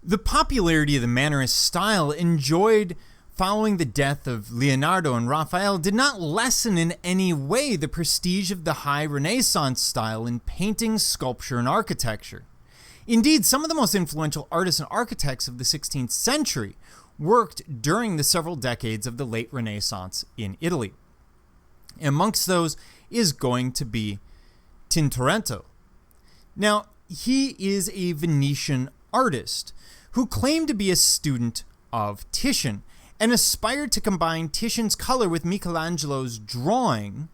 The popularity of the Mannerist style enjoyed following the death of Leonardo and Raphael did not lessen in any way the prestige of the high Renaissance style in painting, sculpture, and architecture. Indeed, some of the most influential artists and architects of the 16th century worked during the several decades of the late Renaissance in Italy. Amongst those is going to be Tintoretto. Now, he is a Venetian artist who claimed to be a student of Titian and aspired to combine Titian's color with Michelangelo's drawing,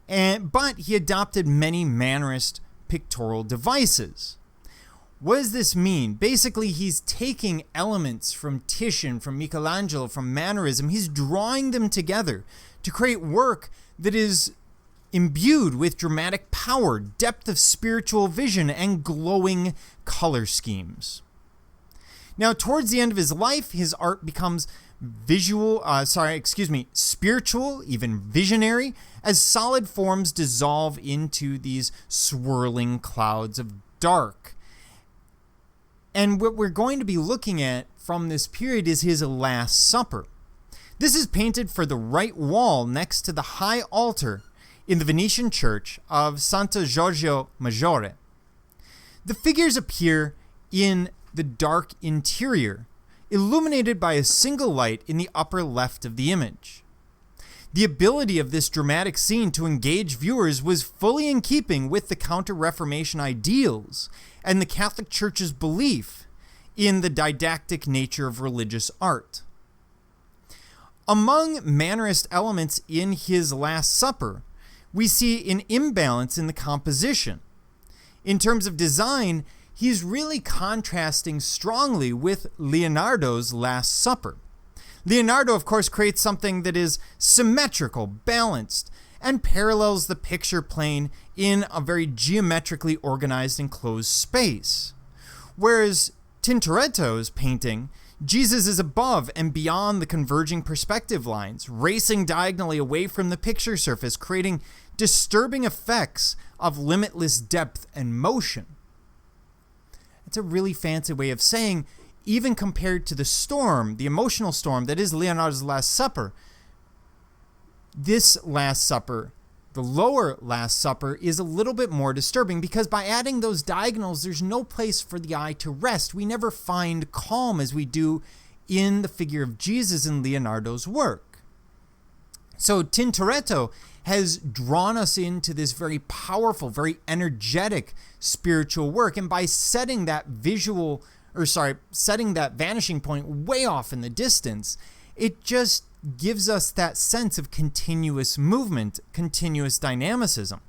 but he adopted many Mannerist pictorial devices. What does this mean? Basically, he's taking elements from Titian, from Michelangelo, from Mannerism, he's drawing them together to create work that is imbued with dramatic power, depth of spiritual vision, and glowing color schemes. Now, towards the end of his life, his art becomes spiritual, even visionary, as solid forms dissolve into these swirling clouds of dark. And what we're going to be looking at from this period is his Last Supper. This is painted for the right wall next to the high altar in the Venetian church of Santa Giorgio Maggiore. The figures appear in the dark interior, illuminated by a single light in the upper left of the image. The ability of this dramatic scene to engage viewers was fully in keeping with the Counter-Reformation ideals and the Catholic Church's belief in the didactic nature of religious art. Among Mannerist elements in his Last Supper, we see an imbalance in the composition. In terms of design, he's really contrasting strongly with Leonardo's Last Supper. Leonardo, of course, creates something that is symmetrical, balanced, and parallels the picture plane in a very geometrically organized enclosed space. Whereas Tintoretto's painting, Jesus is above and beyond the converging perspective lines, racing diagonally away from the picture surface, creating disturbing effects of limitless depth and motion. It's a really fancy way of saying, even compared to the storm, the emotional storm that is Leonardo's Last Supper, this Last Supper, the lower Last Supper, is a little bit more disturbing because by adding those diagonals, there's no place for the eye to rest. We never find calm as we do in the figure of Jesus in Leonardo's work. So Tintoretto has drawn us into this very powerful, very energetic spiritual work. And by setting that vanishing point way off in the distance, it just gives us that sense of continuous movement, continuous dynamicism.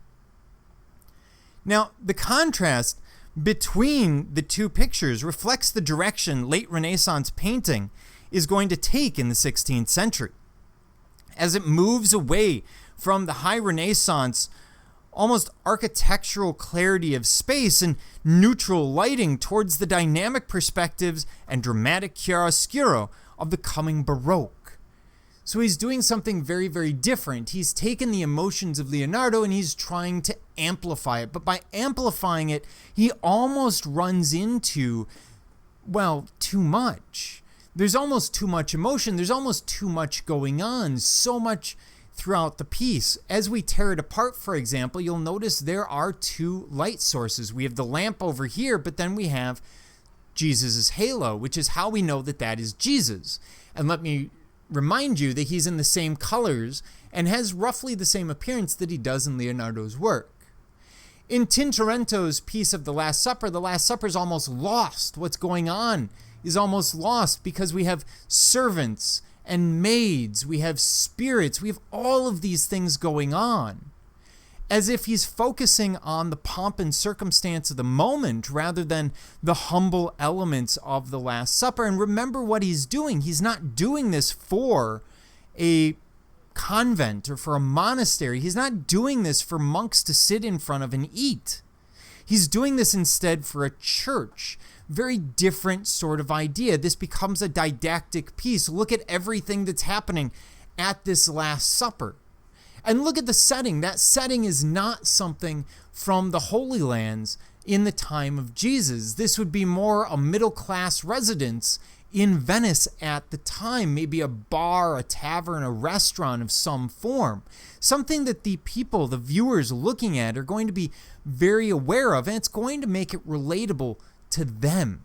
Now, the contrast between the two pictures reflects the direction late Renaissance painting is going to take in the 16th century. As it moves away from the high Renaissance, almost architectural clarity of space and neutral lighting towards the dynamic perspectives and dramatic chiaroscuro of the coming Baroque. So he's doing something very, very different. He's taken the emotions of Leonardo and he's trying to amplify it. But by amplifying it, he almost runs into, too much. There's almost too much emotion. There's almost too much going on. So much throughout the piece. As we tear it apart, for example, you'll notice there are two light sources. We have the lamp over here, but then we have Jesus' halo, which is how we know that that is Jesus. And let me remind you that he's in the same colors and has roughly the same appearance that he does in Leonardo's work. In Tintoretto's piece of the Last Supper is almost lost. What's going on is almost lost because we have servants and maids, we have spirits, we have all of these things going on, as if he's focusing on the pomp and circumstance of the moment rather than the humble elements of the Last Supper. And remember what he's doing. He's not doing this for a convent or for a monastery. He's not doing this for monks to sit in front of and eat. He's doing this instead for a church. Very different sort of idea. This becomes a didactic piece. Look at everything that's happening at this Last Supper. And look at the setting. That setting is not something from the Holy Lands in the time of Jesus. This would be more a middle-class residence in Venice at the time, maybe a bar, a tavern, a restaurant of some form. Something that the people, the viewers looking at, are going to be very aware of, and it's going to make it relatable to them.